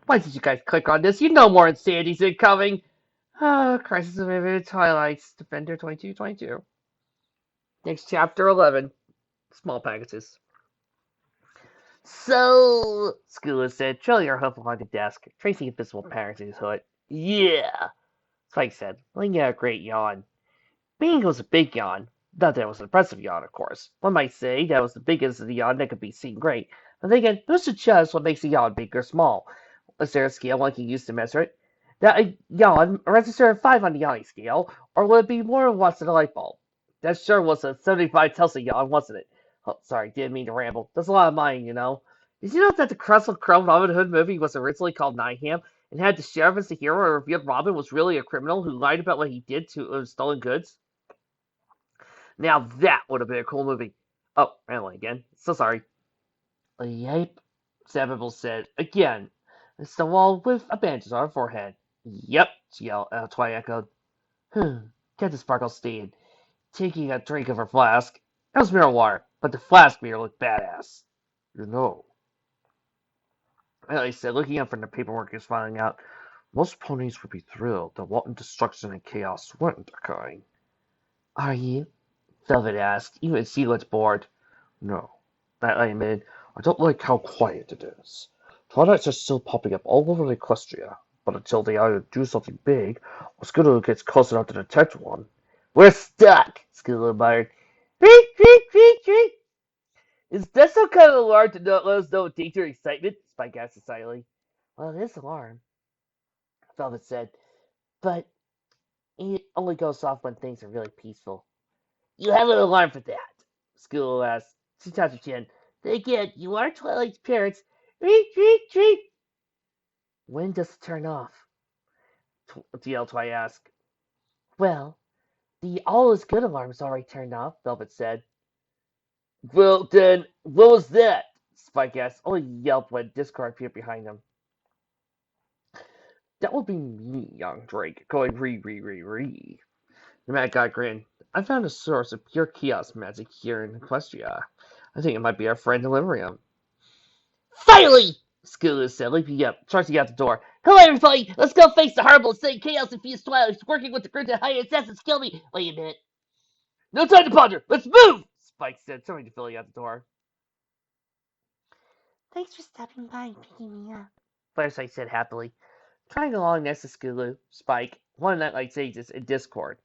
Why did you guys click on this? You know more insanity's incoming. Crisis of Infinite Twilights, Defender 2222. Next chapter 11. Small packages. So, Skula said, trailing her hoof along the desk, tracing invisible patterns in his hood. Yeah, Spike said, letting out a great yawn. Being was a big yawn. Not that it was an impressive yawn, of course. One might say that was the biggest of the yawn that could be seen great. But then again, who's to judge what makes a yawn big or small? Was there a scale one can use to measure it? That a yawn register a 5 on the yawning scale, or would it be more than once in a light bulb? That sure was a 75 Tesla yawn, wasn't it? Oh, sorry, didn't mean to ramble. There's a lot of mine, you know. Did you know that the Crescent Chrome Robin Hood movie was originally called Nottingham and had the sheriff as the hero and revealed Robin was really a criminal who lied about what he did to stolen goods? Now that would have been a cool movie. Oh, rambling again. So sorry. Yep, Samuel said again. It's the wall with a bandage on her forehead. Yep, Twilight echoed. Captain Sparkle stayed, taking a drink of her flask. It was mineral water, but the flask made her look badass. You know, Ellie said, looking up from the paperwork he was filing out. Most ponies would be thrilled that wanton destruction and chaos weren't occurring. Are you? Velvet asked, even she looked bored. No, I admitted. I don't like how quiet it is. Twilights are still popping up all over Equestria, but until they either do something big, or Scootaloo gets close enough to detect one. We're stuck, Scootaloo muttered. Creak, creak, creak, creak. Is that some kind of alarm to let us know of danger or excitement? Spike asked excitedly. Well, it is an alarm, Velvet said, but it only goes off when things are really peaceful. You have an alarm for that, Scootaloo asked. She tapped her chin. Then again, you are Twilight's parents. Treat, treat, treat. When does it turn off? DL asked. Well, the all is good alarm is already turned off, Velvet said. Well, then, what was that? Spike asked, only yelped when Discord appeared behind them. That would be me, young Drake, going re. The mad guy grinned. I found a source of pure chaos magic here in Equestria. I think it might be our friend Delirium. Finally! Scootaloo said, leaping up, charging out the door. Come on, everybody! Let's go face the horrible, insane chaos-infused Twilight working with the group that hired assassins kill me! Wait a minute. No time to ponder! Let's move! Spike said, turning to Philly out the door. Thanks for stopping by and picking me up, Firesight said happily. Trying along next to Scootaloo, Spike, one of Nightlight's agents, in Discord.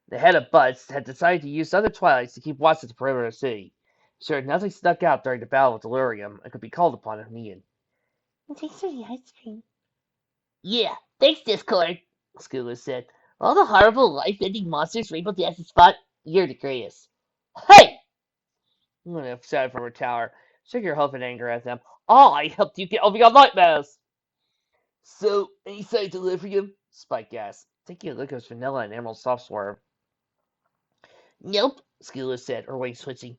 The head of Butts had decided to use other Twilights to keep watch at the perimeter of the city. Sure, nothing snuck out during the battle with Delirium and could be called upon if needed. Thanks for the ice cream. Yeah, thanks, Discord, Scootaloo said. All the horrible, life-ending monsters Rainbow Dash spot, you're the greatest. Hey! Luna shouted from her tower, shook her hoof in anger at them. I helped you get over your nightmares! So, any sign to live for you? Spike asked, taking a look at his vanilla and emerald soft swerve. Nope, Scootaloo said, her wings twitching.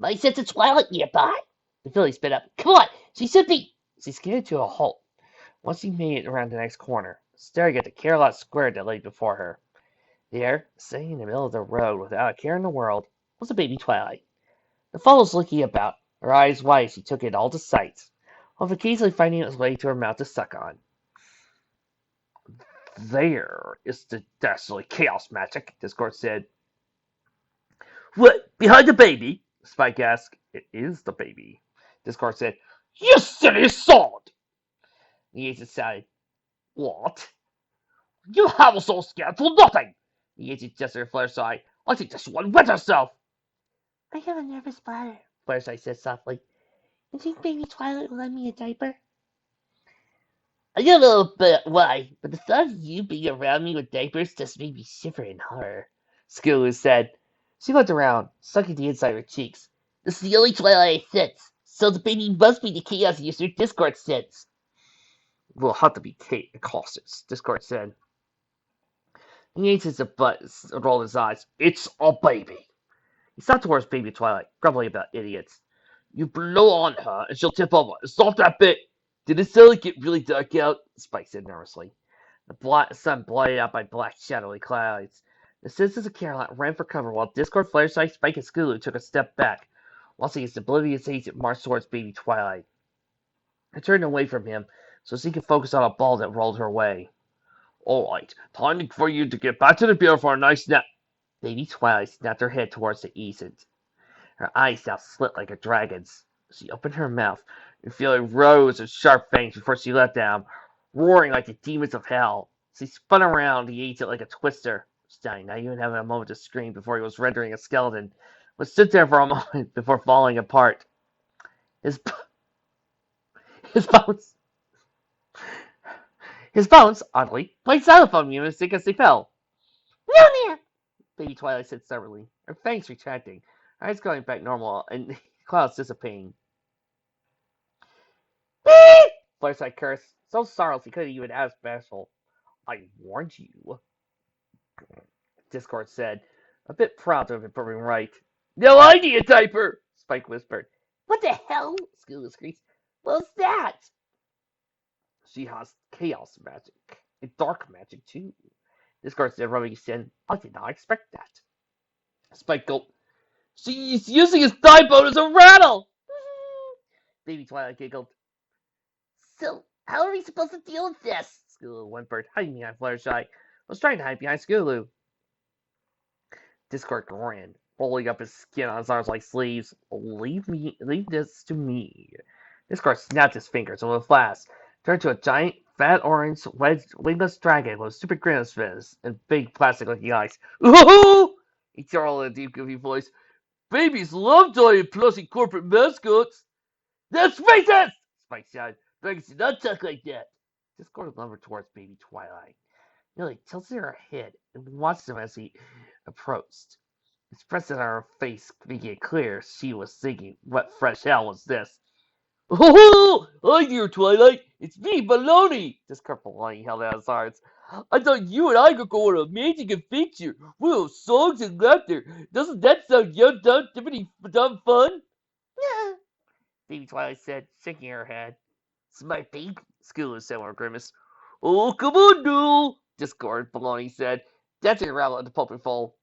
My sense of Twilight nearby. The filly spit up. Come on, she should be. She skidded to a halt. Once she made it around the next corner, staring at the Carolot Square that lay before her. There, sitting in the middle of the road without a care in the world, was a baby Twilight. The foal was looking about, her eyes wide as she took in all the sights, while occasionally finding its way to her mouth to suck on. There is the dastardly chaos magic, Discord said. What, behind the baby? Spike asked. It is the baby, Discord said. You silly sod! The agent shouted. What? You have us all scared for nothing! The agent gestured Fluttershy. I think this one wet herself! I have a nervous bladder, Fluttershy said softly. You think baby Twilight will lend me a diaper? I don't know why, but the thought of you being around me with diapers just made me shiver in horror, Scootaloo said. She looked around, sucking the inside of her cheeks. This is the only Twilight I sense, so the baby must be the chaos user Discord sense. We'll have to be cautious, Discord said. He ate his butt and rolled his eyes. It's a baby. He stopped towards baby Twilight, grumbling about idiots. You blow on her and she'll tip over. It's not that big. Did it suddenly get really dark out? Spike said nervously. The sun blotted out by black, shadowy clouds. The citizens of Caroline ran for cover while Discord, Fluttershy, Spike, and Scootaloo took a step back, watching his oblivious agent march towards baby Twilight. He turned away from him, so she could focus on a ball that rolled her way. All right, time for you to get back to the bureau for a nice nap. Lady Twilight snapped her head towards the east. Her eyes now slit like a dragon's. She opened her mouth, and feeling rows of sharp fangs before she let down, roaring like the demons of hell. She spun around the exit like a twister. Stein, not even having a moment to scream before he was rendering a skeleton, but stood there for a moment before falling apart. His his bones his bones, oddly, played xylophone music as they fell. Looney! Baby Twilight said stubbornly, her fangs retracting, her eyes going back normal, and clouds dissipating. Beep! Fluttershy cursed, so startled he couldn't even ask bashful. I warned you, Discord said, a bit proud to have been proven right. No idea, Diaper! Spike whispered. What the hell? Skilla screeched. What's that? She has chaos magic. And dark magic, too. Discord said, rubbing his chin. I did not expect that. Spike gulped. She's using his thigh bone as a rattle! Baby Twilight giggled. So, how are we supposed to deal with this? Skulu whimpered, hiding behind Fluttershy. I was trying to hide behind Skulu. Discord grinned, rolling up his skin on his arms like sleeves. Leave this to me. Discord snapped his fingers and with a flash, turned to a giant, fat orange, wedged, wingless dragon with a stupid grin on his face and big plastic-looking eyes. Ooh! He chortled in a deep, goofy voice. Babies love giant, plushy corporate mascots. That's racist! Spike shouted. Dragons do not talk like that. Discord lumbered towards Baby Twilight. Nearly tilted her head and watched him as he approached. The expression on her face making it clear she was thinking, what fresh hell was this? Oh, hi dear Twilight, it's me, Baloney! Discord Baloney held out his arms. I thought you and I could go on an amazing adventure, full of songs and laughter. Doesn't that sound dumb fun? Yeah, Baby Twilight said, shaking her head. It's my baby, Skulu said with a grimace. Oh, come on, Noodle, Discord, Baloney said, dancing around at the pulpit pole.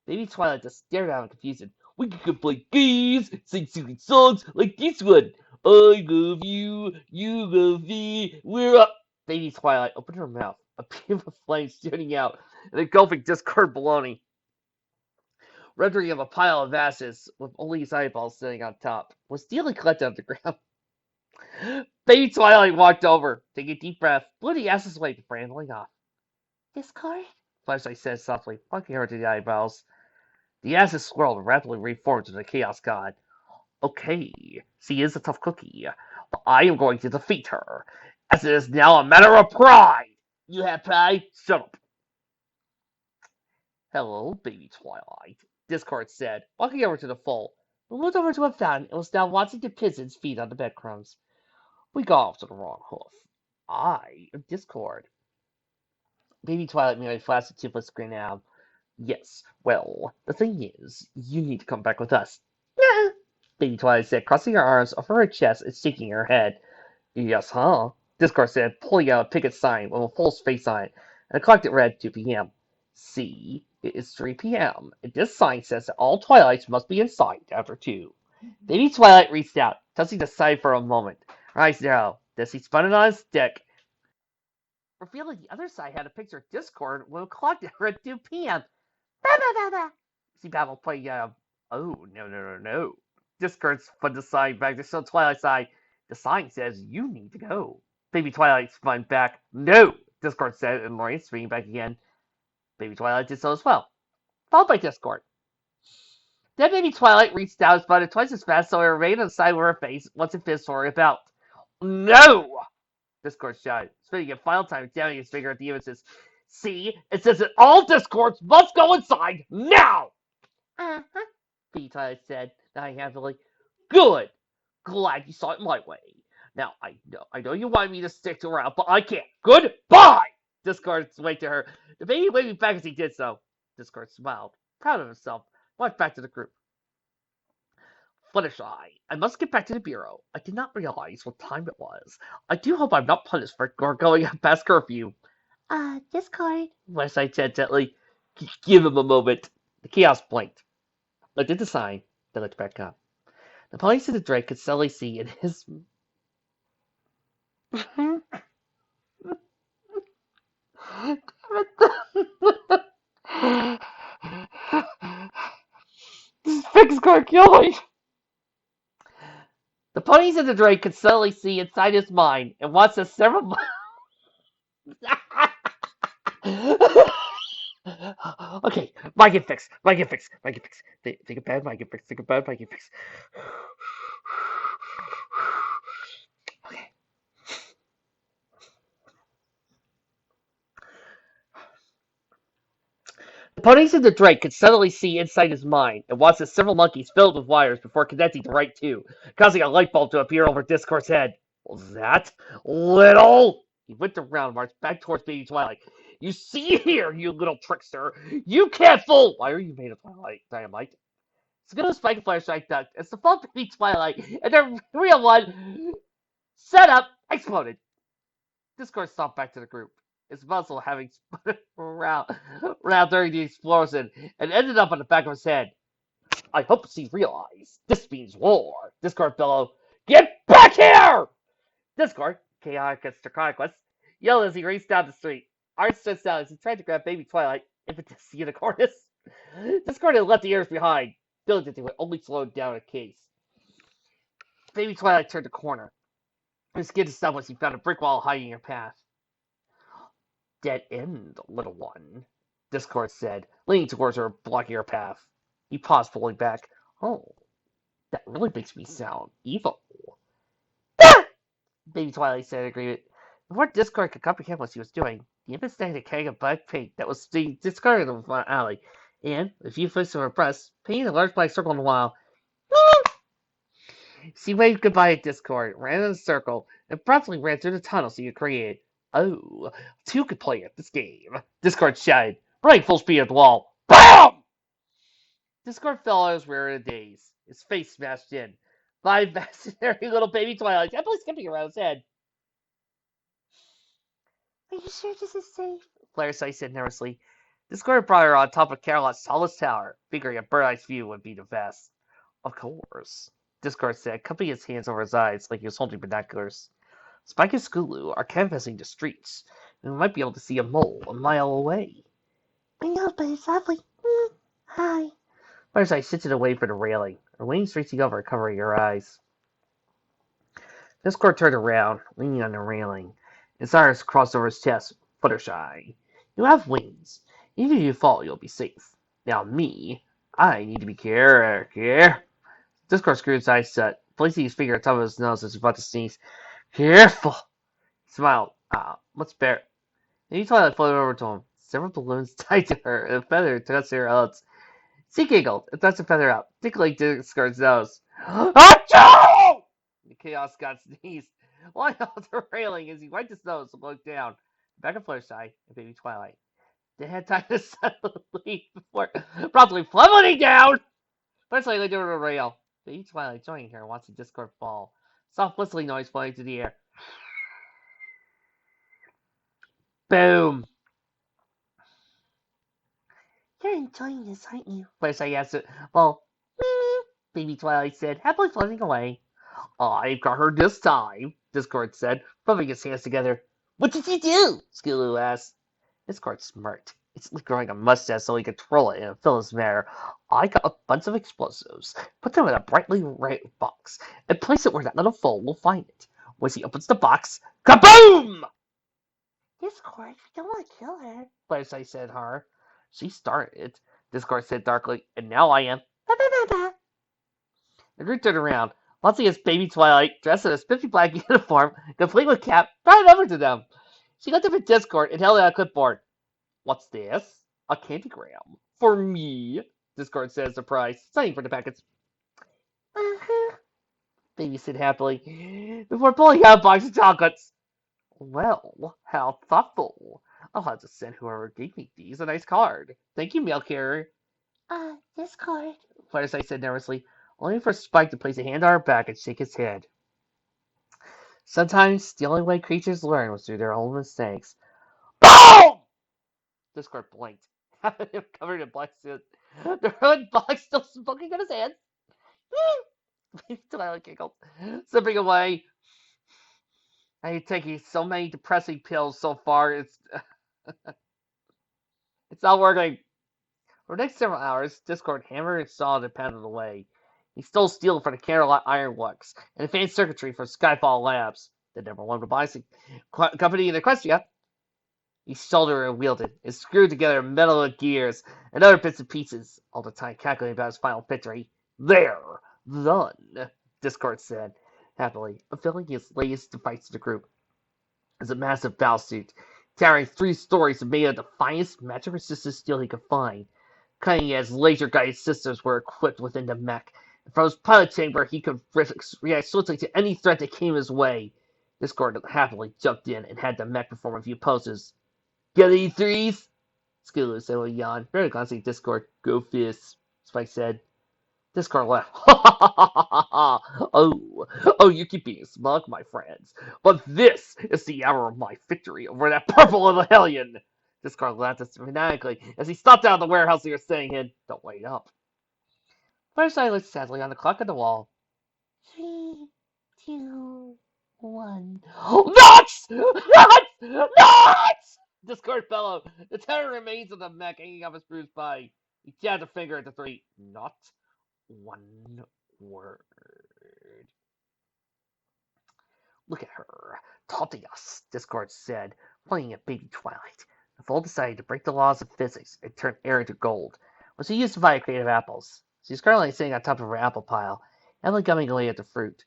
Baby Twilight just stared out in confusion. We can play games, sing soothing songs like this one. I love you, you love me, we're up. Baby Twilight opened her mouth, a beam of flame shooting out and engulfing Discord Baloney, rendering him a pile of ashes with only his eyeballs sitting on top, was steadily collected on the ground. Baby Twilight walked over, taking a deep breath, blew the ashes away before handling off. Discord? Flashlight said softly, pointing her to the eyebrows. The ashes swirled and rapidly reformed into the Chaos God. Okay, she is a tough cookie, but I am going to defeat her, as it is now a matter of pride! You have pride? Shut up! Hello, Baby Twilight, Discord said, walking over to the foal. We moved over to a fountain and was now watching the pigeons feed on the breadcrumbs. We got off to the wrong hoof. I am Discord. Baby Twilight merely flashed a toothless grin at him. Yes, well, the thing is, you need to come back with us. Nah, Baby Twilight said, crossing her arms over her chest and shaking her head. Yes, huh? Discord said, pulling out a picket sign with a foal's face on it, and a clock that read 2 p.m. See, it is 3 p.m., and this sign says that all Twilights must be inside after 2. Baby Twilight reached out, touching the sign for a moment. Her eyes narrowed, then she spun it on its stick, revealing the other side had a picture of Discord with a clock that read 2 p.m. Bah, bah, bah, bah. She babbled, playing, oh, no. Discord spun the sign back to show Twilight's side. The sign says you need to go. Baby Twilight spun back. No, Discord said, and Lorraine spinning back again. Baby Twilight did so as well, followed by Discord. Then Baby Twilight reached out and spun it twice as fast, so it remained on the side of her face once it finished soaring about. No! Discord shouted, spinning a final time and jamming his finger at the images. See, it says that all Discords must go inside now! Uh-huh, Baby Twilight said, nodding happily. Good! Glad you saw it my way. Now, I know you wanted me to stick around, but I can't. Goodbye! Discord waved to her, the baby waving back as he did so. Discord smiled, proud of himself, walked back to the group. Fluttershy, I must get back to the bureau. I did not realize what time it was. I do hope I'm not punished for going past curfew. Discord, Fluttershy said gently. Give him a moment. The chaos blinked, looked at the sign, then looked back up. The police in the drake could suddenly see in his Discord killing! The ponies in the drake could suddenly see inside his mind and wants to several. Okay, might get fixed. Might get fixed. Might get fixed. Think a bad. Might get fixed. Think a bad. Might get fixed. Okay. The ponies in the drake could suddenly see inside his mind and watched the several monkeys filled with wires before connecting to right two, causing a light bulb to appear over Discord's head. Was that little? He whipped around and marched back towards Baby Twilight. You see here, you little trickster! You can't fool! Why are you made of Twilight? Dynamite? It's gonna spike a flashlight duct. It's the full Baby Twilight, and the real one set up exploded. Discord stomped back to the group, his muzzle having spun around during the explosion and ended up on the back of his head. I hope he realized this means war. Discord bellowed, "Get back here!" Discord, chaotic and staccato, yelled as he raced down the street. Art stood down as he tried to grab Baby Twilight, impetus unicornus. Discord had left the ears behind, feeling that they would only slow down a case. Baby Twilight turned the corner. His skin to stumble as he found a brick wall hiding her path. Dead end, little one, Discord said, leaning towards her, blocking her path. He paused, pulling back. Oh, that really makes me sound evil. Ah! Baby Twilight said in agreement. Before Discord could comprehend what she was doing, the infant started carrying a black paint that was being discarded in the alley, and, with a few flicks of her breast, painted a large black circle in the wall. She waved goodbye at Discord, ran in a circle, and promptly ran through the tunnel she had created. Oh, two could play at this game. Discord shouted, running full speed at the wall. BAM! Discord fell on his rear in a daze, his face smashed in. Five imaginary little Baby Twilights happily skipping around his head. Are you sure this is safe? Clarisite said nervously. Discord brought her on top of Carolot's tallest tower, figuring a bird's view would be the best. Of course, Discord said, cupping his hands over his eyes like he was holding binoculars. Spike and Skulu are canvassing the streets, and we might be able to see a mole a mile away. I know, but it's lovely. Hi. Fireside shifted away from the railing, her wings reaching over, covering her eyes. Discord turned around, leaning on the railing. His arms crossed over his chest, Fluttershy. You have wings. Even if you fall, you'll be safe. Now me, I need to be careful. Discord screwed his eyes shut, placing his finger on top of his nose as he about to sneeze. Careful! He smiled. What's better? Then Twilight floated over to him. Several balloons tied to her, and a feather touched her eyelids. She giggled and thrust a feather out, tickling Discord's nose. Achoo! The Chaos God sneezed, lying off the railing as he wiped his nose and looked down. Back of Fluttershy and Baby Twilight. They had time to suddenly before promptly plummeting down. Fluttershy laid over the rail. Baby Twilight joining her, watching Discord fall. Soft whistling noise floating through the air. Boom! You're enjoying this, aren't you? Fluttershy asked it. Well, Baby Twilight said, happily floating away. I've got her this time, Discord said, rubbing his hands together. What did you do? Skulu asked. Discord smirked. It's growing a mustache so he could twirl it and fill his manner. I got a bunch of explosives, put them in a brightly red box, and place it where that little fool will find it. Once he opens the box, kaboom! Discord, we don't want to kill her, Fluttershy said in horror. She started, Discord said darkly, and now I am. The group turned around. Watching his Baby Twilight, dressed in a spiffy black uniform, complete with cap, ran over to them. She looked up at Discord and held out a clipboard. What's this? A candygram. For me, Discord said in surprise, signing for the packets. Baby said happily, before pulling out a box of chocolates. Well, how thoughtful. I'll have to send whoever gave me these a nice card. Thank you, mail carrier. Discord, Fluttershy said nervously, only for Spike to place a hand on her back and shake his head. Sometimes the only way creatures learn was through their own mistakes. BOOM! Discord blinked, having him covered in black soot. The ruined box still smoking in his hand. Twilight giggled, zipping away. I've taken so many depressing pills so far, it's not working. For the next several hours, Discord hammered and sawed and pounded away. He stole steel from the Caroline Ironworks and advanced circuitry from Skyfall Labs, the #1 robotics company in Equestria. He shouldered and wielded and screwed together metal gears and other bits and pieces, all the time calculating about his final victory. There! Done, Discord said, happily, unveiling his latest device to the group. It's a massive battlesuit, towering 3 stories and made of the finest magic-resistant steel he could find. Cutting-edge laser-guided systems were equipped within the mech, and from his pilot chamber he could react swiftly to any threat that came his way. Discord happily jumped in and had the mech perform a few poses. Get any threes? Skulu said with a yawn. Very glancing at Discord. Go fists, Spike said. Discord laughed. Oh, you keep being smug, my friends. But this is the hour of my victory over that purple little hellion. Discord laughed maniacally as he stopped out of the warehouse they were staying in. Don't wait up. Fireside looked sadly on the clock on the wall. 3, 2, 1. Nuts! Nuts! Nuts! Discord bellowed. The terror remains of the mech hanging off his bruised body. He jabbed a finger at the 3. Not one word. Look at her, taunting us, Discord said, pointing at baby Twilight. The fool decided to break the laws of physics and turn air into gold, which she used to buy creative apples. She's currently sitting on top of her apple pile, heavily gumming away at the fruit.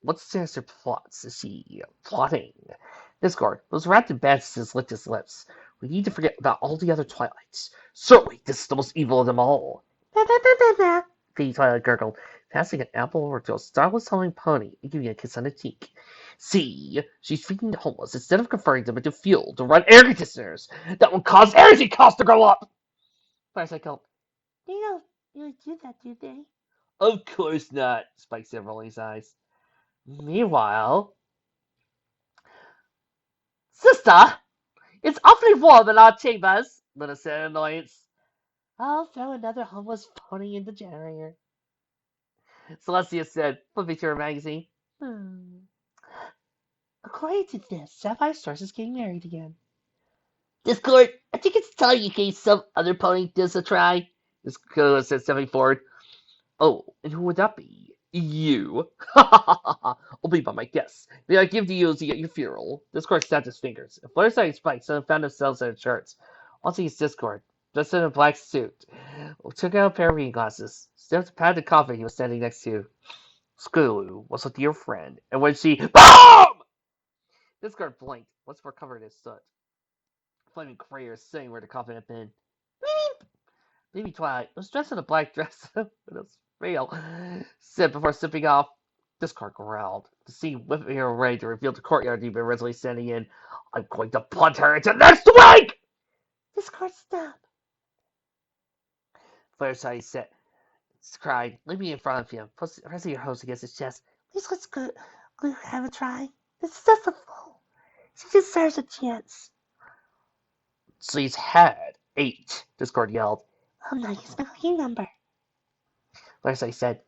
What sinister plots is she plotting? Discord was wrapped in bad since licked his lips. We need to forget about all the other Twilights. Certainly, this is the most evil of them all. Baby Twilight gurgled, passing an apple over to a starless humming pony and giving a kiss on the cheek. See, she's feeding the homeless instead of converting them into fuel to run air conditioners. That will cause energy costs to go up. Fireside gulped. They don't really do that, do they? Of course not, Spike said, rolling his eyes. Meanwhile, Sister, it's awfully warm in our chambers, Luna said in annoyance. I'll throw another homeless pony in the generator. Celestia said, flipping through her magazine. According to this, Sapphire Stars is getting married again. Discord, I think it's time you gave some other pony this a try. Discord said, stepping forward. Oh, and who would that be? You. I'll be by my guess. May I give to you at your funeral? Discord snapped his fingers. And Fluttershy and Spike suddenly found themselves in shirts. Once he's Discord, dressed in a black suit, took out a pair of reading glasses, stepped past the coffin he was standing next to. Skulu was a dear friend, and when she BOOM! Discord blinked, once more covered in soot. Flaming craters sitting where the coffin had been. Beep! Baby Twilight was dressed in a black dress with a veil, said before slipping off. Discord growled. The scene whipping her away to reveal the courtyard he'd been resolutely standing in. I'm going to plunge her into next week! Discord, stop. Fluttershy said, cried, leaping in front of him, pressing her hose against his chest. Please let's go have a try. This is just a fool. She deserves a chance. She's had 8, Discord yelled. I'm not using my lucky number. Fluttershy said.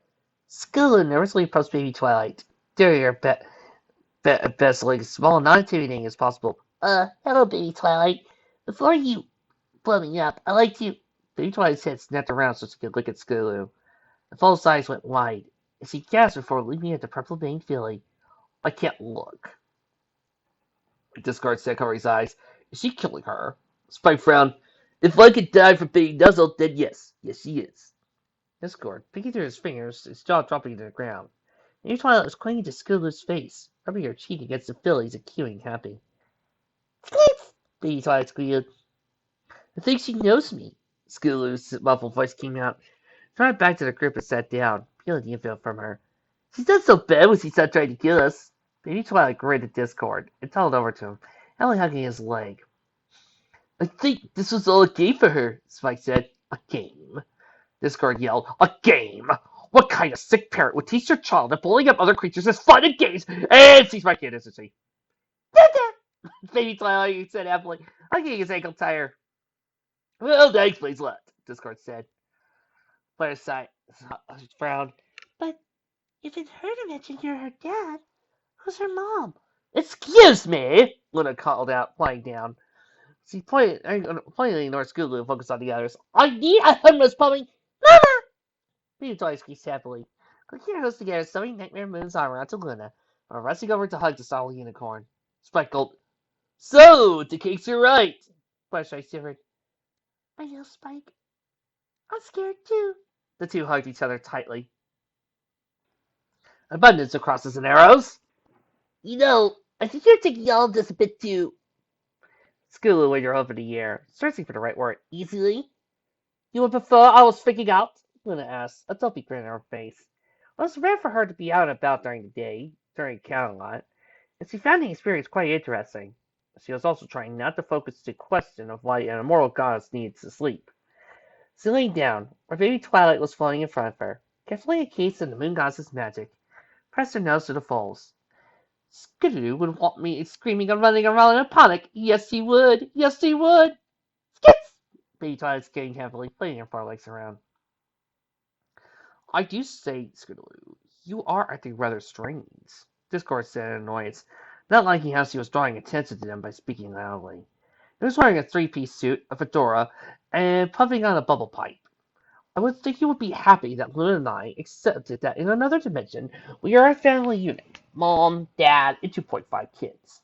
Skulu nervously approached baby Twilight. Doing her best to look as small and non-intimidating as possible. Hello, baby Twilight. Before you blow me up, I'd like to... Baby Twilight's head snapped around so she could look at Skulu. The fellow's eyes went wide, as he gasped before leaping at the purple-veined filly. I can't look. Discord said, covering his eyes. Is she killing her? Spike frowned. If I could die for being nuzzled, then yes. Yes, she is. Discord, picking through his fingers, his jaw dropping to the ground. Baby Twilight was clinging to Skulu's face, rubbing her cheek against the fillies and cooing happy. Squeaks! Baby Twilight squealed. I think she knows me. Skulu's muffled voice came out. She went back to the group and sat down, peeling the info from her. She's not so bad when she's not trying to kill us. Baby Twilight grinned at Discord and toddled over to him, Ellie hugging his leg. I think this was all a game for her, Spike said. A game? Discord yelled. A game? What kind of sick parent would teach their child that blowing up other creatures is fun and games? And she's my kid, isn't she? Baby Twilight said happily, hugging his ankle tire. Well, that explains a lot, Discord said. Fluttershy frowned. But if it's her to mention you're her dad, who's her mom? Excuse me, Luna called out, flying down. She pointed ignored Skulu and focused on the others. I need a homeless puppy! Mama! Baby Twilight squeaked happily, Coherent hosts together sewing nightmare moon's armor onto Luna, while rushing over to hug the startled unicorn. Spike gulped. So, the cakes are right! Flashlight shivered. I know, Spike. I'm scared too. The two hugged each other tightly. Abundance of crosses and arrows. I think you're taking all of this a bit too. Skulu waved her over the air, searching for the right word. Easily? You would prefer I was figuring out? Luna asked, a dopey grin on her face. Well, it's rare for her to be out and about during the day, during Camelot, and she found the experience quite interesting. She was also trying not to focus the question of why an immortal goddess needs to sleep. She lay down, where baby Twilight was floating in front of her, carefully encased in the moon goddess's magic, pressed her nose to the folds. Skidoo would want me screaming and running around in a panic. Yes, he would. Yes, he would. Skits! Baby Twilight skating heavily, flinging her far legs around. I do say, Skidoo, you are acting rather strange, Discord said in annoyance, not liking how she was drawing attention to them by speaking loudly. He was wearing a three-piece suit, a fedora, and puffing on a bubble pipe. I would think you would be happy that Luna and I accepted that in another dimension we are a family unit. Mom, Dad, and 2.5 kids.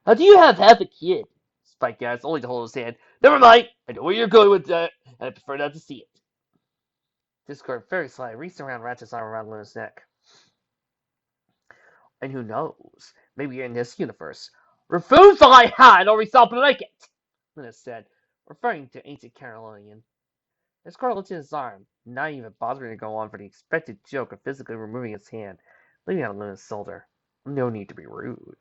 How do you have half a kid? Spike asked, only to hold his hand. Never mind, I know where you're going with that, and I prefer not to see it. Discord very slyly reached around Ratchet's arm around Luna's neck. And who knows, maybe in this universe. Refuse I had, or we stop like it, Luna said, referring to ancient Carolinian. Discord looked at his arm, not even bothering to go on for the expected joke of physically removing his hand, leaving it on Luna's shoulder. No need to be rude.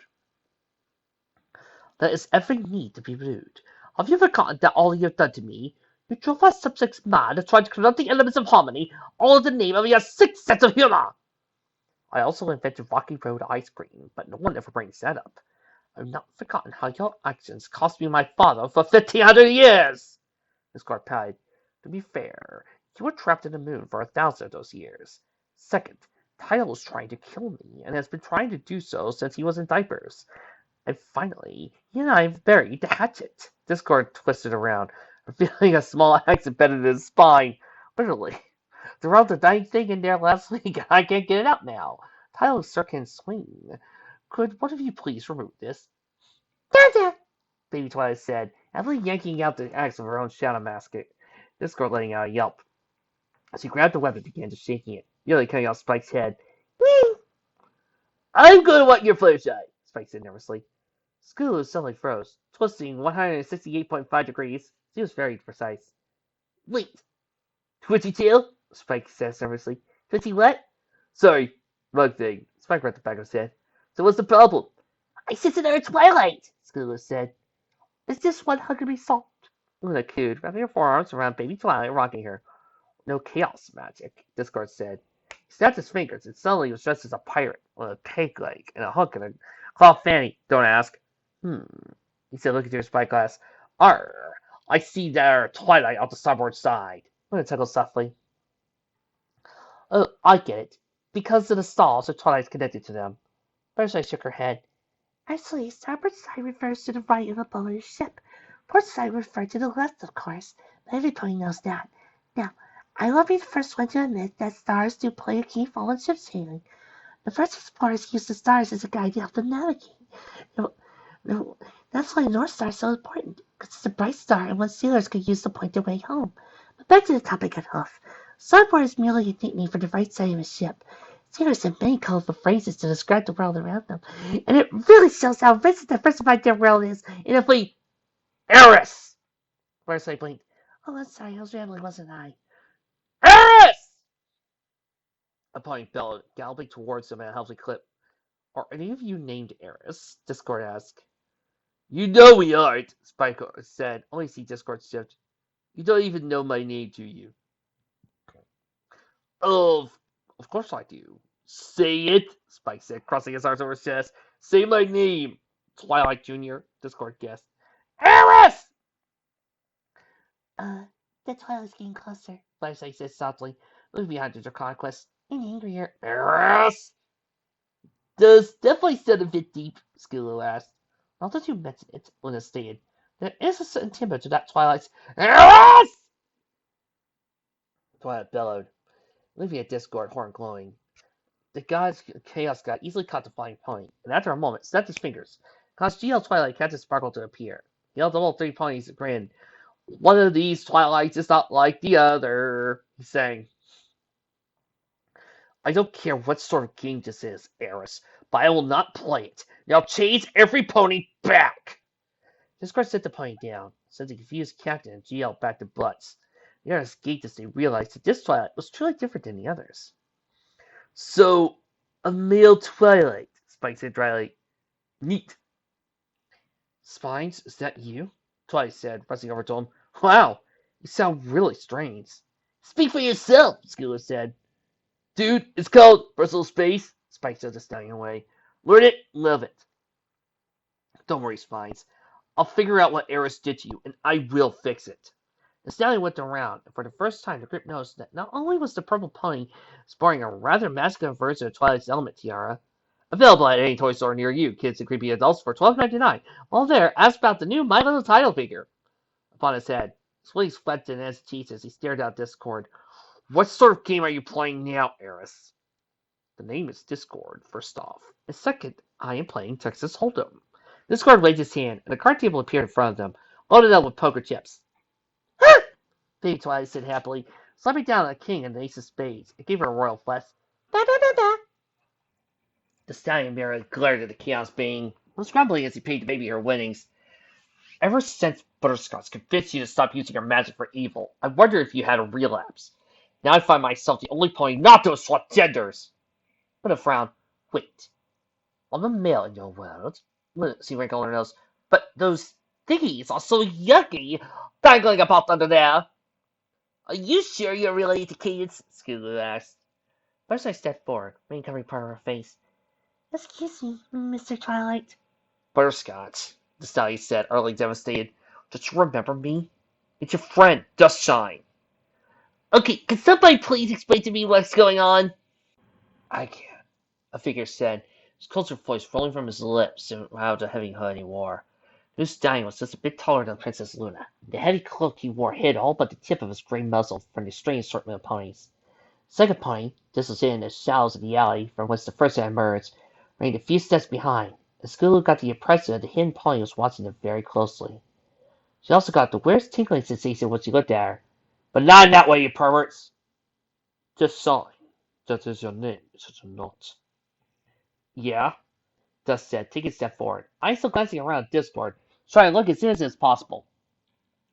There is every need to be rude. Have you forgotten that all you have done to me? You drove our subjects mad and tried to corrupt the elements of harmony, all in the name of your sick sense of humor! I also invented Rocky Road ice cream, but no one ever brings that up. I've not forgotten how your actions cost me my father for 1,500 years! Discord pouted. To be fair, you were trapped in the moon for 1,000 of those years. Second, Tyler was trying to kill me, and has been trying to do so since he was in diapers. And finally, he and I have buried the hatchet. Discord twisted around, revealing a small axe embedded in his spine. Literally. They wrote the dang thing in there last week, and I can't get it out now. Tyler's circuit and swing. Could one of you please remove this? Dada! Baby Twilight said, heavily yanking out the axe of her own shadow basket. Discord letting out a yelp. She grabbed the weapon and began to shaking it, nearly cutting off Spike's head. Whee! I'm going to want your flashlight, Spike said nervously. Skulu suddenly froze, twisting 168.5 degrees. She was very precise. Wait! Twitchy tail? Spike said nervously. Twitchy what? Sorry, wrong thing. Spike rubbed the back of his head. So what's the problem? I sense another Twilight, Skulu said. Is this one going to be solved? Luna cooed, wrapping her forearms around baby Twilight and rocking her. No chaos magic, Discord said. He snapped his fingers, and suddenly he was dressed as a pirate, with a peg leg and a hook and a cloth fanny. Don't ask. He said, looking through his spyglass. Arr, I see there Twilight on the starboard side. Luna chuckled softly. Oh, I get it. Because of the stalls, the Twilight's connected to them. Butterside shook her head. Actually, starboard side refers to the right of a boat or ship. Port side refers to the left, of course, but everybody knows that. Now, I will be the first one to admit that stars do play a key role in ship sailing. The first explorers used the stars as a guide to help them navigate. No, that's why North Star is so important, because it's a bright star and one sailors could use to point their way home. But back to the topic at hand. Starboard is merely a nickname for the right side of a ship. Sailors have many colorful phrases to describe the world around them, and it really shows how rich and diversified their world is. And if we... Eris! Wesley blinked. Oh, I'm sorry, I was rambling, wasn't I? Eris! A pony bellowed, galloping towards them at a healthy clip. Are any of you named Eris? Discord asked. You know we aren't, Spike said, only see Discord shift. You don't even know my name, do you? Of course I do. Say it, Spike said, crossing his arms over his chest. Say my name. Twilight Jr., Discord guessed. Eris! The Twilight's getting closer, Flashlight said softly, moving behind the Draconic Quest, and angrier. Eris! Does definitely sound a bit deep, Skillo asked. Now that you mention it, Luna stated, there is a certain timbre to that Twilight's. Eris! Twilight bellowed, leaving a Discord horn glowing. The god's chaos god easily caught the flying pony, and after a moment, snapped his fingers, caused GL Twilight Captain Sparkle to appear. He held the whole three ponies and grinned. One of these Twilights is not like the other, he sang. I don't care what sort of game this is, Eris, but I will not play it. Now chase every pony back! Discord set the pony down, sent the confused captain and GL back to Butts. The others gaped as they realized that this Twilight was truly different than the others. So, a male Twilight, Spike said dryly. Neat. Spines, is that you? Twilight said, pressing over to him. Wow, you sound really strange. Speak for yourself, Skula said. Dude, it's called Personal Space, Spike said, standing away. Learn it, love it. Don't worry, Spines. I'll figure out what Eris did to you, and I will fix it. The stallion whipped around, and for the first time the group noticed that not only was the purple pony sporting a rather masculine version of Twilight's element tiara, available at any toy store near you, kids and creepy adults, for $12.99. While there, asked about the new My Little title figure upon his head. His wings flapped in his teeth as he stared out Discord. What sort of game are you playing now, Eris? The name is Discord, first off. And second, I am playing Texas Hold'em. Discord waved his hand, and a card table appeared in front of them, loaded up with poker chips. Ha! Baby Twilight said happily, slapping down a king and an ace of spades. It gave her a royal flush. Ba ba ba ba. The stallion merely glared at the chaos being, was grumbling as he paid the baby her winnings. Ever since Butterscotch convinced you to stop using your magic for evil, I wonder if you had a relapse. Now I find myself the only pony not to have swapped genders. With a frown. Wait. I'm a male in your world. She wrinkled her nose. But those thingies are so yucky, dangling about under there. Are you sure you're related to Cadence? Scooter asked. Butterscotch stepped forward, rain covering part of her face. Excuse me, Mr. Twilight. Butterscotch, the stallion said, utterly devastated. Don't you remember me? It's your friend, Dustshine. Okay, can somebody please explain to me what's going on? I can't, a figure said, his cultured voice rolling from his lips without the heavy hood he wore. This stallion was just a bit taller than Princess Luna. The heavy cloak he wore hid all but the tip of his gray muzzle from the strange assortment of ponies. The second pony, just as in the shadows of the alley from whence the first had emerged, remained a few steps behind, and Skulu got the impression that the hidden pony was watching them very closely. She also got the weirdest tinkling sensation when she looked at her. But not in that way, you perverts! Just sign. That is your name, is it not? Yeah, Dust said, taking a step forward. I'm still glancing around at Discord, trying to look as innocent as possible.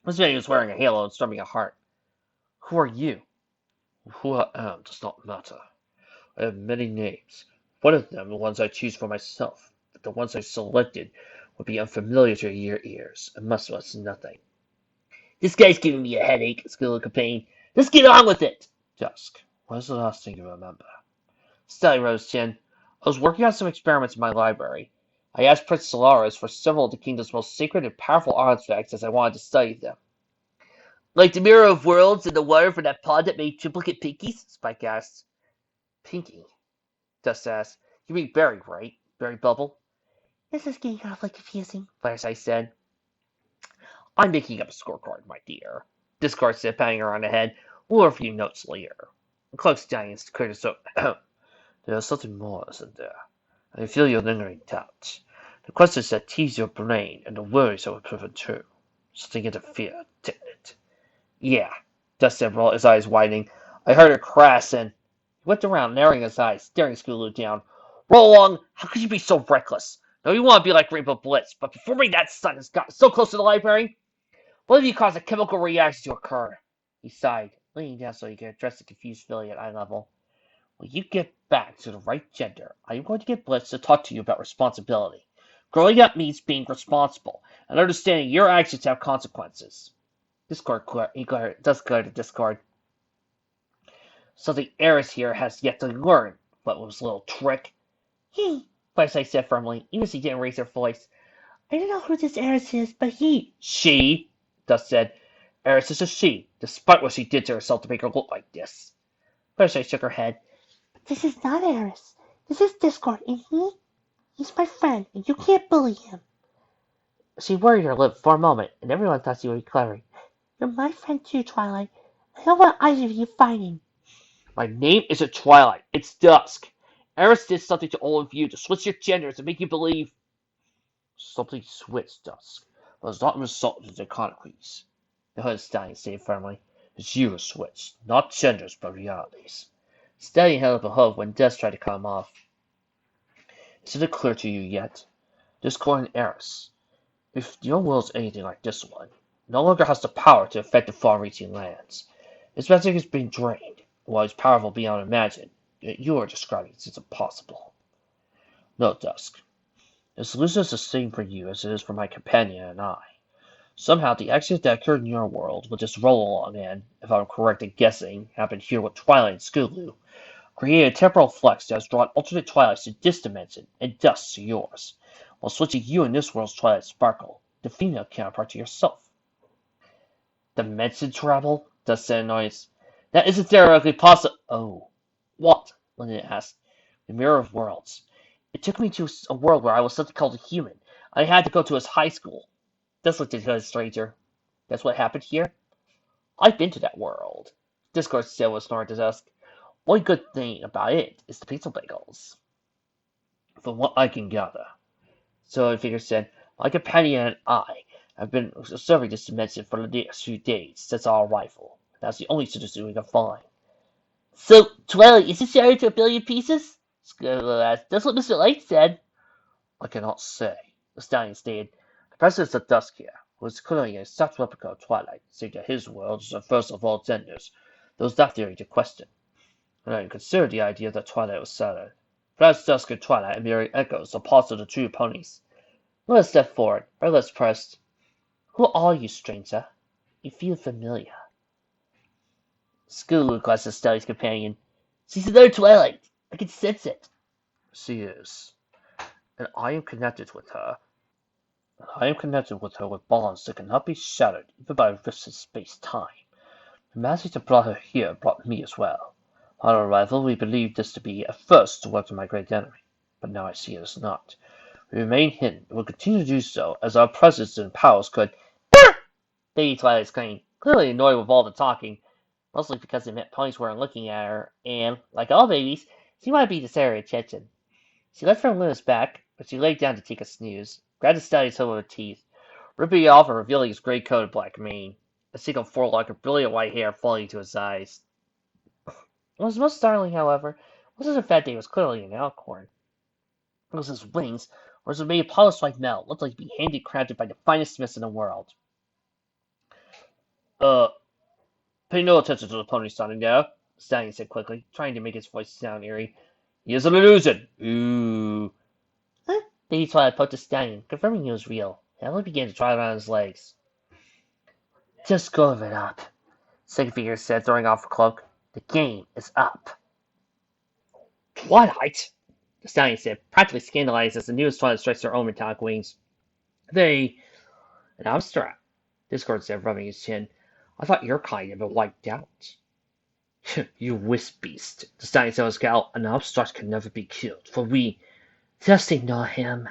This man was wearing a halo and strumming a harp. Who are you? Who I am does not matter. I have many names. One of them, the ones I choose for myself, but the ones I selected would be unfamiliar to your ears, and much less nothing. This guy's giving me a headache, Skilla complained. Let's get on with it! Dusk. What is the last thing you remember? Sally rose chin. I was working on some experiments in my library. I asked Prince Solaris for several of the kingdom's most sacred and powerful artifacts as I wanted to study them. Like the Mirror of Worlds and the water from that pod that made triplicate pinkies? Spike asked. Pinky? Dust asked. You mean Berry, right? Berry Bubble? This is getting awfully confusing, Fireside said. I'm making up a scorecard, my dear. Discord said, patting her on the head. We'll review notes later. Cloak's giants cleared his throat. There's something more, isn't there? I feel your lingering doubt. The questions that tease your brain and the worries that were proven true. Something interfered, didn't it? Yeah, Dust said, his eyes widening. I heard a crash and... He whipped around, narrowing his eyes, staring Scootaloo down. Roll along! How could you be so reckless? No, you want to be like Rainbow Blitz, but before me that sun has gotten so close to the library, what if you caused a chemical reaction to occur? He sighed, leaning down so he could address the confused filly at eye level. When you get back to the right gender, I am going to get Blitz to talk to you about responsibility. Growing up means being responsible, and understanding your actions have consequences. Discord does clear to Discord. So the Eris here has yet to learn what was a little trick. He, Fireside said firmly, even as he didn't raise her voice. I don't know who this Eris is, but he... She, Dust said. Eris is a she, despite what she did to herself to make her look like this. Fireside shook her head. But this is not Eris. This is Discord, and he's my friend, and you can't bully him. She worried her lip for a moment, and everyone thought she would be clever. You're my friend too, Twilight. I don't want either of you fighting. My name isn't Twilight, it's Dusk. Eris did something to all of you to switch your genders and make you believe. Something switched, Dusk, but it's not a result of the concretes. The hood stallion stated firmly. It's you who switched, not genders, but realities. Stallion held up a hoof when Dusk tried to cut him off. Isn't it clear to you yet? Discord and Eris, if your world is anything like this one, no longer has the power to affect the far-reaching lands. Its magic has been drained, while it's powerful beyond imagination. Yet you are describing it as impossible. No, Dusk. The solution is the same for you as it is for my companion and I. Somehow, the accident that occurred in your world will just roll along and, if I'm correct in guessing, happened here with Twilight and Scootaloo, created a temporal flux that has drawn alternate Twilights to this dimension and Dusk to yours, while switching you and this world's Twilight Sparkle, the female counterpart to yourself. Dimension travel? Dusk said in annoyance. That isn't theoretically possible. Oh. What? Lyndon asked. The Mirror of Worlds. It took me to a world where I was something called a human. I had to go to his high school. Dusk looked at the stranger. That's what happened here? I've been to that world. Discord said with snort to Dusk. One good thing about it is the pizza bagels. From what I can gather. So the figure said, my companion and I have been observing this dimension for the next few days since our arrival. That's the only solution we can find. So, Twilight, is it shattered to a billion pieces? Scuttle asked. That's what Mr. Light said. I cannot say, the stallion stated. The presence of Dusk here, who is clearly an exact replica of Twilight, saying that his world is the first of all genders. There was that theory to question. And I considered the idea that Twilight was shattered. Perhaps Dusk and Twilight are mere echoes or parts of the two ponies. Let us step forward, our lips pressed. Who are you, stranger? You feel familiar. Scootaloo glanced at Stallion's companion. She's another Twilight. I can sense it. She is. And I am connected with her. With bonds that cannot be shattered even by rifts in space-time. The magic that brought her here brought me as well. On our arrival, we believed this to be a first to work with my great enemy, but now I see it is not. We remain hidden and will continue to do so, as our presence and powers could. Lady Twilight exclaimed, clearly annoyed with all the talking, mostly because it meant ponies weren't looking at her, and, like all babies, she wanted to be the center of attention. She left from Luna's back, but she laid down to take a snooze, grabbed the stallion's hood with her teeth, ripping it off and revealing his gray coat and black mane, a single forelock of brilliant white hair falling to his eyes. What was most startling, however, wasn't the fact that he was clearly an alcorn. It was his wings, or as made of polished white metal, looked like to be handicrafted by the finest smiths in the world. Pay no attention to the pony standing there, Stallion said quickly, trying to make his voice sound eerie. He is an illusion. Ooh. Huh? Lady Twilight poked the Stallion, confirming he was real. Emily began to trot around his legs. Just go over it up, Second Figure said, throwing off her cloak. The game is up. Twilight? The Stallion said, practically scandalized as the newest Twilight stretched their own metallic wings. They... An abstract, Discord said, rubbing his chin. I thought your kind had been wiped out. You wisp beast, the Stallion said with a scowl. An abstract can never be killed, for we... Just ignore him,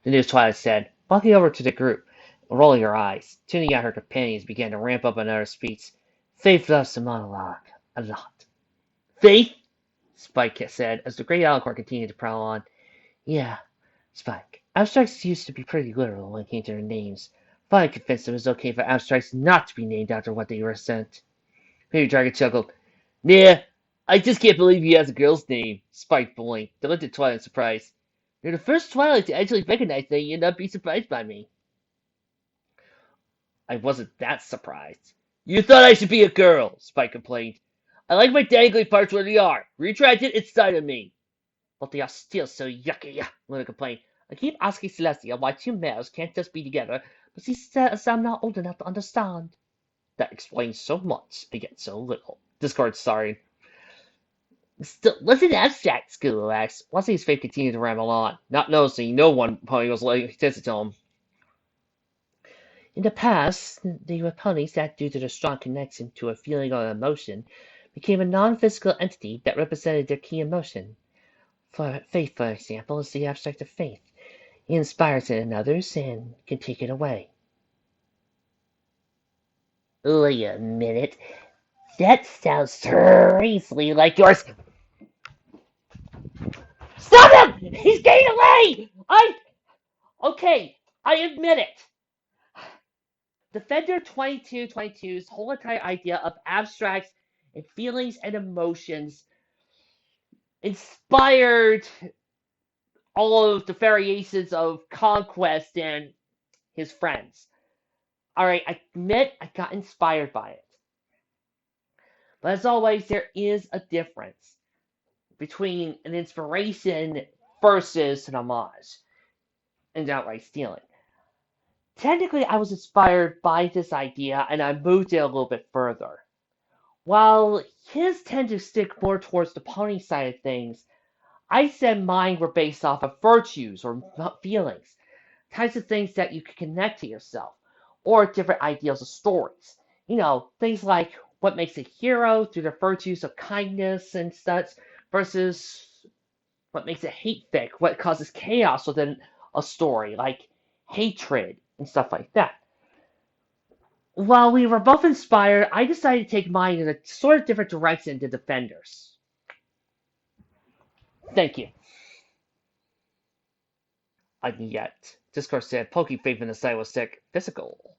the newest Twilight said, walking over to the group, rolling her eyes. Tuning out her companions began to ramp up another speech. Faith loves the monologue. A lot. Faith? Spike said, as the great alicorn continued to prowl on. Yeah, Spike. Abstracts used to be pretty literal when it came to their names. Finally convinced it was okay for abstracts not to be named after what they represent. Baby Dragon chuckled. Nah, I just can't believe he has a girl's name, Spike blinked. They looked at Twilight in surprise. You're the first Twilight to actually recognize that and not be surprised by me. I wasn't that surprised. You thought I should be a girl, Spike complained. I like my dangly parts where they are, retracted inside of me. But they are still so yucky, Luna complained. I keep asking Celestia why two males can't just be together, but she says I'm not old enough to understand. That explains so much, and yet so little. Discord sorry. Still, what's an abstract, Scootaloo asked. Wesley's face continued to ramble on, not noticing no one pony was laying attention to him. In the past, they were ponies that, due to their strong connection to a feeling or emotion, became a non-physical entity that represented their key emotion. Faith, for example, is the abstract of faith. It inspires it in others and can take it away. Wait a minute. That sounds strangely like yours. Stop him! He's getting away! Okay, I admit it. Defender 2222's whole entire idea of abstracts and feelings and emotions inspired all of the variations of conquest and his friends. Alright, I admit I got inspired by it. But as always, there is a difference between an inspiration versus an homage and outright stealing. Technically, I was inspired by this idea and I moved it a little bit further. While his tend to stick more towards the pony side of things, I said mine were based off of virtues or feelings, types of things that you can connect to yourself, or different ideals of stories. Things like what makes a hero through the virtues of kindness and such, versus what makes a hate fic, what causes chaos within a story, like hatred and stuff like that. While we were both inspired, I decided to take mine in a sort of different direction than Defenders. Thank you. And yet, Discord said, poking Faith in the side was sick. Physical.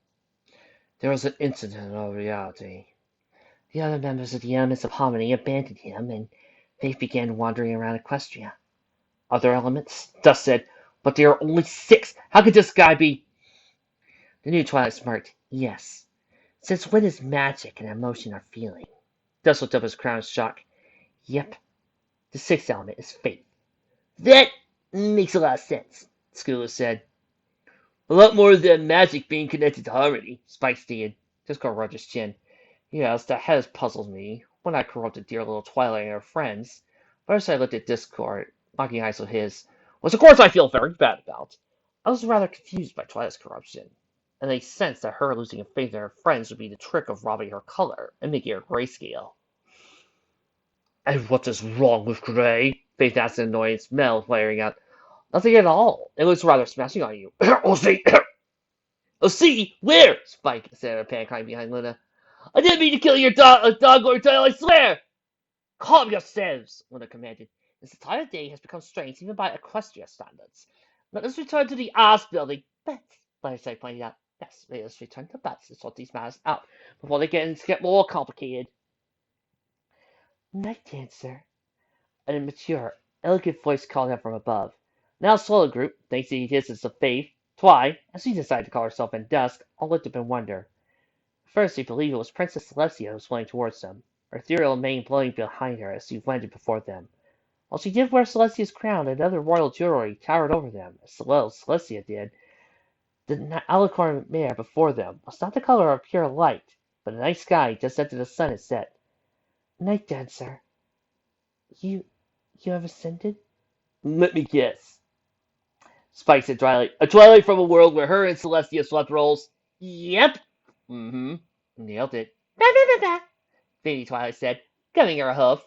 There was an incident of reality. The other members of the Elements of Harmony abandoned him, and Faith began wandering around Equestria. Other elements? Dust said, but there are only 6. How could this guy be? The new Twilight smirked. Yes. Since when is magic and emotion are feeling? Dust looked up his crown in shock. Yep. The 6th element is faith. That makes a lot of sense, Skula said. A lot more than magic being connected to harmony, Spike stated. Discord rubbed his chin. Yes, that has puzzled me. When I corrupted dear little Twilight and her friends. First I looked at Discord, mocking eyes of his, which of course I feel very bad about. I was rather confused by Twilight's corruption, and I sensed that her losing faith in her friends would be the trick of robbing her color and making her grayscale. And what is wrong with Gray? Faith asked in annoyance, Mel flaring out. Nothing at all. It looks rather smashing on you. Oh, see! Oh, see! Where? Spike said, a panic hiding behind Luna. I didn't mean to kill your dog or tail, I swear! Calm yourselves, Luna commanded. This entire day has become strange even by Equestria standards. Let us return to the Ars building. Betsy pointed out. Yes, let us return to Bets and sort these matters out before they get more complicated. Night Dancer. An immature, elegant voice called out from above. Now solo group, thanks to the existence of Faith, Twi, as she decided to call herself in dusk, all looked up in wonder. First, they believed it was Princess Celestia who was flying towards them, her ethereal mane blowing behind her as she landed before them. While she did wear Celestia's crown and other royal jewelry towered over them, as well as Celestia did, the alicorn mare before them was not the color of pure light, but a night sky just after the sun had set. Night Dancer, you have ascended? Let me guess. Spike said dryly. A Twilight from a world where her and Celestia swapped roles. Yep. Mm-hmm. Nailed it. Ba ba ba ba. Fady Twilight said, giving her a hoof.